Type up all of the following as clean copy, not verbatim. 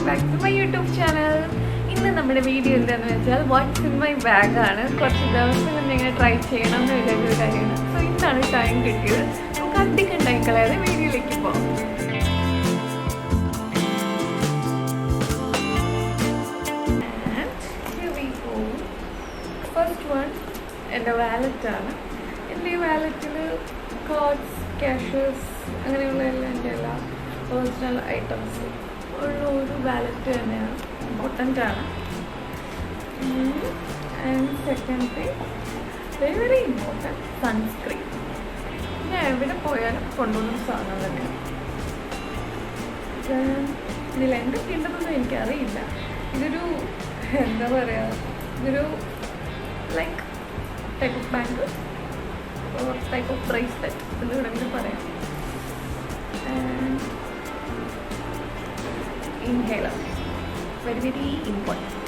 Back to my YouTube channel. ഇന്ന് നമ്മുടെ video എന്താണെന്ന് വെച്ചാൽ വാട്ട്സ് ഇൻ മൈ ബാഗ് ആണ്. കുറച്ച് ദിവസം കൊണ്ട് ഇങ്ങനെ ട്രൈ ചെയ്യണം എന്ന് വിചാരിച്ചൊരു കാര്യമാണ്. സോ ഇന്നാണ് ടൈം കിട്ടിയത്. നമുക്ക് അധികം ടൈം കളയാതെ വീഡിയോയിലേക്ക് പോകാം. ഫസ്റ്റ് വൺ എൻ്റെ വാലറ്റാണ്. എൻ്റെ ഈ വാലറ്റിൽ കാർഡ്സ്, ക്യാഷസ് അങ്ങനെയുള്ള എല്ലാം എൻ്റെ എല്ലാ പേഴ്സണൽ ഐറ്റംസ് ഉള്ള ഒരു വാലറ്റ് തന്നെയാണ്. ഇമ്പോർട്ടൻ്റ് ആണ്. And second thing, very very important, sunscreen. ഞാൻ എവിടെ പോയാലും കൊണ്ടുപോകുന്ന സാധനം തന്നെയാണ്. ഇതിൽ എന്തൊക്കെ ഉണ്ടെന്നൊന്നും എനിക്കറിയില്ല. ഇതൊരു എന്താ പറയുക, ഇതൊരു like type of bank or type of bracelet എന്ന് വേണമെങ്കിൽ പറയാം. Inhaler, very very important.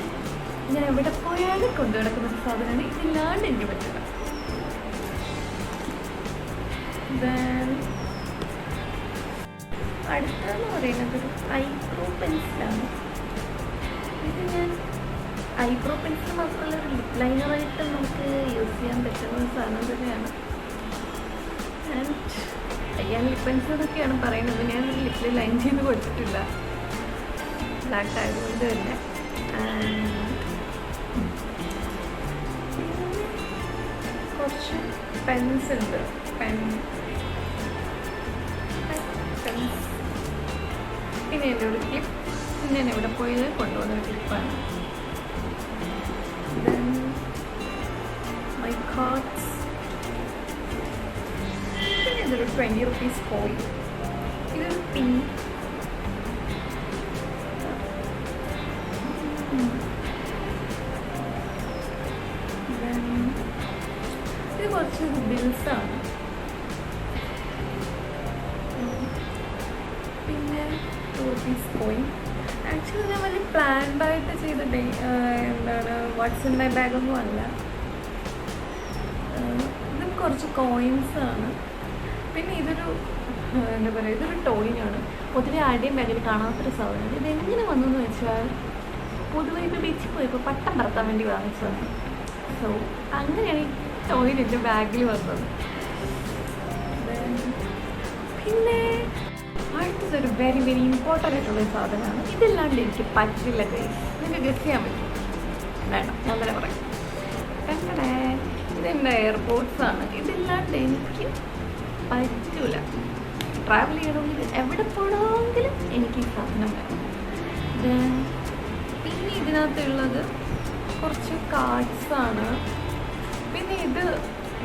ഞാൻ എവിടെ പോയാലും കൊണ്ടു നടക്കുന്ന ഒരു സാധനമാണ്. ഇതില്ലാണ്ട് എനിക്ക് പറ്റില്ല. ദെൻ അടുത്തതെന്ന് പറയുന്നത് ഒരു ഐബ്രോ പെൻസിലാണ്. ഇത് ഞാൻ ഐബ്രോ പെൻസിൽ മാത്രമല്ല, ഒരു ലിപ് ലൈനറായിട്ട് നമുക്ക് യൂസ് ചെയ്യാൻ പറ്റുന്ന ഒരു സാധനം തന്നെയാണ്. ആൻഡ് ഞാൻ ലിപ് പെൻസിൽ എന്നൊക്കെയാണ് പറയുന്നത്. ഞാൻ ലിപ്പിൽ ലൈൻ ചെയ്ത് കൊടുത്തിട്ടില്ല, ബ്ലാക്ക് ആയതുകൊണ്ട് തന്നെ. കുറച്ച് പെൻസ് ഉണ്ട്, പെൻസ്. പിന്നെ എൻ്റെ ഒരു ക്ലിപ്പ്, ഞാൻ എവിടെ പോയത് കൊണ്ടുപോകുന്ന ഒരു ക്ലിപ്പാണ്. Then my cards. പിന്നെ ഇതൊരു 20 rupees കോയിൻ. ഇതൊരു പിൻ. ഇത് കുറച്ച് ബിൽസാണ്. പിന്നെ 2 rupees കോയിൻ. ആക്ച്വലി ഞാൻ വലിയ പ്ലാൻഡായിട്ട് ചെയ്തിട്ടേ എന്താണ് വാട്ട്സ് ഇൻ മൈ ബാഗൊന്നും അല്ല. ഇതും കുറച്ച് കോയിൻസാണ്. പിന്നെ ഇതൊരു എന്താ പറയുക, ഇതൊരു ടോയിനാണ്. പൊതുവെ ആരുടെയും ബാഗിൽ കാണാത്തൊരു സാധനം. ഇതെങ്ങനെ വന്നെന്ന് വെച്ചാൽ, പൊതുവെ ഇപ്പോൾ ബീച്ചിൽ പോയപ്പോൾ പട്ടം പറത്താൻ വേണ്ടി വാങ്ങിച്ചതാണ്. സോ അങ്ങനെയാണ് ഈ ടോയിൻ എൻ്റെ ബാഗിൽ വന്നത്. പിന്നെ അടുത്തതൊരു വെരി വെരി ഇമ്പോർട്ടൻ്റ് ആയിട്ടുള്ളൊരു സാധനമാണ്. ഇതില്ലാണ്ട് എനിക്ക് പറ്റില്ല ഗൈസ്. നിങ്ങൾക്ക് ഗസ് ചെയ്യാൻ പറ്റും? വേണം, ഞാൻ തന്നെ പറയാം. കണ്ടേ, ഇതെൻ്റെ എയർപോർട്ട്സാണ്. ഇതില്ലാണ്ട് എനിക്ക് പറ്റൂല. ട്രാവൽ ചെയ്യണമെങ്കിൽ എവിടെ പോകണമെങ്കിലും എനിക്ക് ഈ സാധനം വേണം. പിന്നെ ഇതിനകത്തുള്ളത് കുറച്ച് കാർഡ്സാണ്. പിന്നെ ഇത്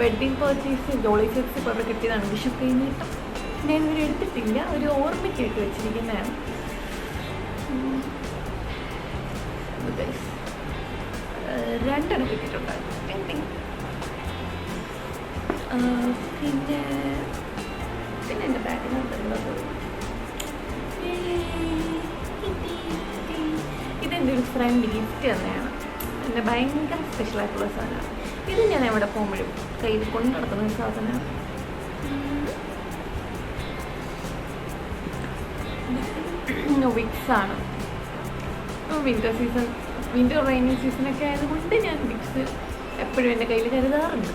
വെഡ്ഡിങ് പർച്ചേസ് ജോളി സെറ്റ്സ് ഇപ്പോൾ കിട്ടിയതാണ്. വിഷു കഴിഞ്ഞിട്ടും ഞാൻ ഇവരെ എടുത്തിട്ടില്ല, ഒരു ഓർമ്മയ്ക്കായിട്ട് വെച്ചിരിക്കുന്നതാണ്. രണ്ടെണ്ണം കിട്ടിയിട്ടുണ്ടായിരുന്നു. പിന്നെ പിന്നെ എൻ്റെ ബാഗിനകത്തുള്ളത് ഇതെൻ്റെ ഒരു ഫ്രണ്ട് ഗിഫ്റ്റ് തന്നെയാണ്. എൻ്റെ ഭയങ്കര സ്പെഷ്യലായിട്ടുള്ള സാധനമാണ്. ഇത് ഞാൻ എവിടെ പോകുമ്പോഴും കയ്യിൽ കൊണ്ട് നടക്കുന്ന ഒരു സാധനമാണ്. വിക്സാണ്. വിൻ്റർ സീസൺ, വിൻ്റർ റെയിനി സീസണൊക്കെ ആയതുകൊണ്ട് ഞാൻ വിക്സ് എപ്പോഴും എൻ്റെ കയ്യിൽ കരുതാറുണ്ട്.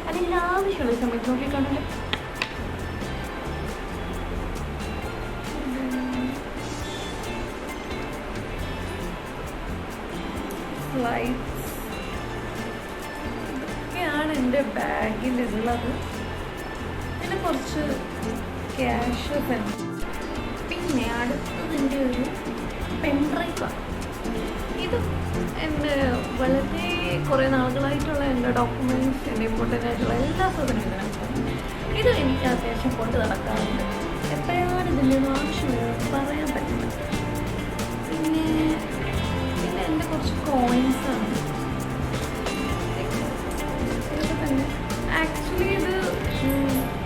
അതിൻ്റെ ആവശ്യമുള്ള സമയത്ത് നോക്കിക്കാണില്ല. സ്ലൈഡ്സ്, ഇതൊക്കെയാണ് എൻ്റെ ബാഗിലുള്ളത്. പിന്നെ കുറച്ച് ക്യാഷ് തന്നെ. പിന്നെ അടുത്തതിൻ്റെ ഒരു പെൻഡ്രൈവാണ്. ഇത് എൻ്റെ വളരെ കുറേ നാളുകളായിട്ടുള്ള എൻ്റെ ഡോക്യുമെൻറ്റ്സ്, എൻ്റെ ഇമ്പോർട്ടൻ്റ് ആയിട്ടുള്ള എല്ലാ സാധനവും ഇതിനകത്താണ്. ഇത് എനിക്ക് അത്യാവശ്യം കൊണ്ട് നടക്കാറുണ്ട്. എപ്പോഴാണ് ഇതിൻ്റെ ഒന്നും ആവശ്യമില്ല പറയാൻ പറ്റില്ല. പിന്നെ പിന്നെ എൻ്റെ കുറച്ച് കോയിൻസാണ്. ഇതൊക്കെ തന്നെ. ആക്ച്വലി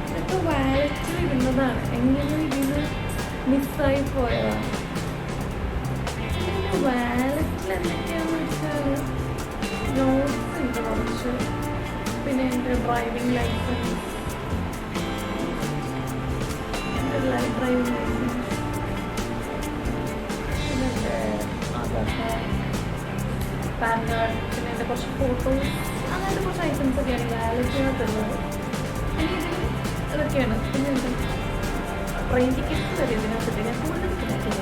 ഇതൊക്കെ വാലറ്റിൽ ഇടുന്നതാണ്. എങ്കിലും ഇതിന് മിസ്സായി പോയതാണ്. പിന്നെ വാലറ്റിൽ എന്തൊക്കെയാണെന്ന് വെച്ചാൽ നോട്ട്സ് ഉണ്ട് കുറച്ച്. പിന്നെ എൻ്റെ ഡ്രൈവിംഗ് ലൈസൻസ്, എൻ്റെ ഡ്രൈവിംഗ് ലൈസൻസ്, പിന്നെ പാൻ കാർഡ്, പിന്നെ എൻ്റെ കുറച്ച് ഫോട്ടോസ്, അങ്ങനത്തെ കുറച്ച് ഐറ്റംസ് ഒക്കെയാണ് വാലറ്റിനകത്തുള്ളത്. പിന്നെ ഇതിൽ ഇതൊക്കെയാണ്. പിന്നെ ട്രെയിൻ ടിക്കറ്റ്സ് വരെ ഇതിനകത്തിട്ട് ഞാൻ കൂടുതൽ കിട്ടാക്കില്ല.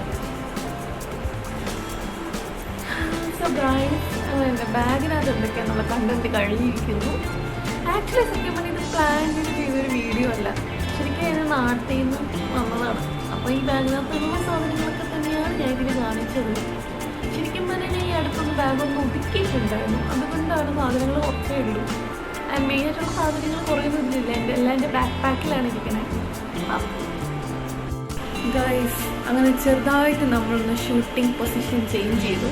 സോ ഗൈസ്, എൻ്റെ ബാഗിനകത്ത് എന്തൊക്കെയാണെന്നുള്ള കണ്ടന്റ് കഴിഞ്ഞിരിക്കുന്നു. ആക്ച്വലി സത്യം പറഞ്ഞാൽ ഇത് പ്ലാൻ ചെയ്തൊരു വീഡിയോ അല്ല, ശരിക്കും ഞാൻ നാട്ടിൽ നിന്ന് വന്നതാണ്. അപ്പോൾ ഈ ബാഗിനകത്തുള്ള സാധനങ്ങളൊക്കെ തന്നെയാണ് ഞാൻ ഇതിന് കാണിച്ചത്. ശരിക്കും പറഞ്ഞാൽ ഞാൻ ഈ അടുത്തൊന്ന് ബാഗൊന്ന് ഒതുക്കിയിട്ടുണ്ടായിരുന്നു, അതുകൊണ്ടാണ് സാധനങ്ങൾ കുറച്ചേ ഉള്ളൂ. മെയിനായിട്ടുള്ള സാധനങ്ങൾ കുറേ ഒന്നുമില്ല, എല്ലാം എൻ്റെ ബാക്ക് പാക്കിലാണ് ഇരിക്കുന്നത്. ഗൈസ്, അങ്ങനെ ചെറുതായിട്ട് നമ്മളൊന്ന് ഷൂട്ടിംഗ് പൊസിഷൻ ചേഞ്ച് ചെയ്തു.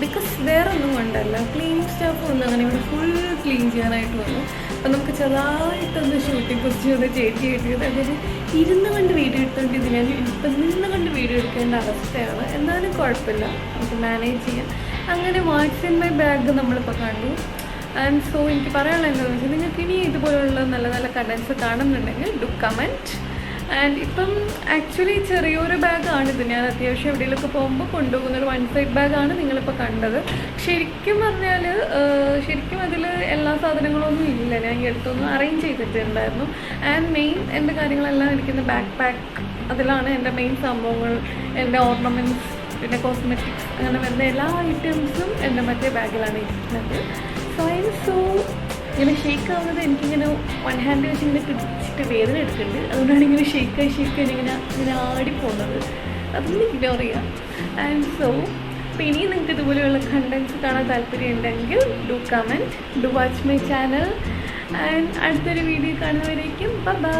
ബിക്കോസ് വേറെ ഒന്നും കൊണ്ടല്ല, ക്ലീനിങ് സ്റ്റാഫ് വന്ന് അങ്ങനെ ഇവിടെ ഫുൾ ക്ലീൻ ചെയ്യാനായിട്ട് വന്നു. അപ്പം നമുക്ക് ചെറുതായിട്ടൊന്ന് ഷൂട്ടിംഗ് പൊസിഷൻ ഒന്ന് ചേഞ്ച് ചെയ്തിട്ട് അതൊരു ഇരുന്ന് കണ്ട് വീഡിയോ എടുത്തോണ്ടിരുന്നില്ല, ഇപ്പം നിന്ന് കണ്ട് വീഡിയോ എടുക്കേണ്ട അവസ്ഥയാണ്. എന്നാലും കുഴപ്പമില്ല, നമുക്ക് മാനേജ് ചെയ്യാം. അങ്ങനെ വാട്ട്സ് ഇൻ മൈ ബാഗ് നമ്മളിപ്പോൾ കണ്ടു. ആൻഡ് സോ എനിക്ക് പറയാനുള്ളത് എന്താണെന്ന് വെച്ചാൽ, നിങ്ങൾക്ക് ഇനി ഇതുപോലുള്ള നല്ല നല്ല കണ്ടൻസ് കാണുന്നുണ്ടെങ്കിൽ ഡു കമൻറ്റ്. ആൻഡ് ഇപ്പം ആക്ച്വലി ചെറിയൊരു ബാഗാണിത്, ഞാൻ അത്യാവശ്യം എവിടെയെങ്കിലുമൊക്കെ പോകുമ്പോൾ കൊണ്ടുപോകുന്നൊരു 1 സൈഡ് ബാഗാണ് നിങ്ങളിപ്പോൾ കണ്ടത്. ശരിക്കും പറഞ്ഞാൽ ശരിക്കും അതിൽ എല്ലാ സാധനങ്ങളൊന്നും ഇല്ല, ഞാൻ ഈ അടുത്തൊന്നും അറേഞ്ച് ചെയ്തിട്ടുണ്ടായിരുന്നു. ആൻഡ് മെയിൻ എൻ്റെ കാര്യങ്ങളെല്ലാം ഇരിക്കുന്ന ബാക്ക് പാക്ക്, അതിലാണ് എൻ്റെ മെയിൻ സംഭവങ്ങൾ. എൻ്റെ ഓർണമെൻറ്റ്സ്, പിന്നെ കോസ്മെറ്റിക്സ്, അങ്ങനെ വരുന്ന എല്ലാ ഐറ്റംസും എൻ്റെ മറ്റേ ബാഗിലാണ് ഇരിക്കുന്നത്. സോ ഇങ്ങനെ ഷെയ്ക്ക് ആവുന്നത് എനിക്കിങ്ങനെ 1 ഹാൻഡ് വെച്ച് ഇങ്ങനെ പിടിച്ചിട്ട് വേദന എടുക്കുന്നുണ്ട്. അതുകൊണ്ടാണ് ഇങ്ങനെ ഷെയ്ക്ക് ഇങ്ങനെ ആടിപ്പോകുന്നത്. അതൊന്നും ഇഗ്നോർ ചെയ്യാം. ആൻഡ് സോ അപ്പോൾ ഇനിയും നിങ്ങൾക്ക് ഇതുപോലെയുള്ള കണ്ടൻസ് കാണാൻ താല്പര്യം ഉണ്ടെങ്കിൽ do comment, do watch my channel. And അടുത്തൊരു വീഡിയോ കാണുന്നവരേക്കും ബൈ.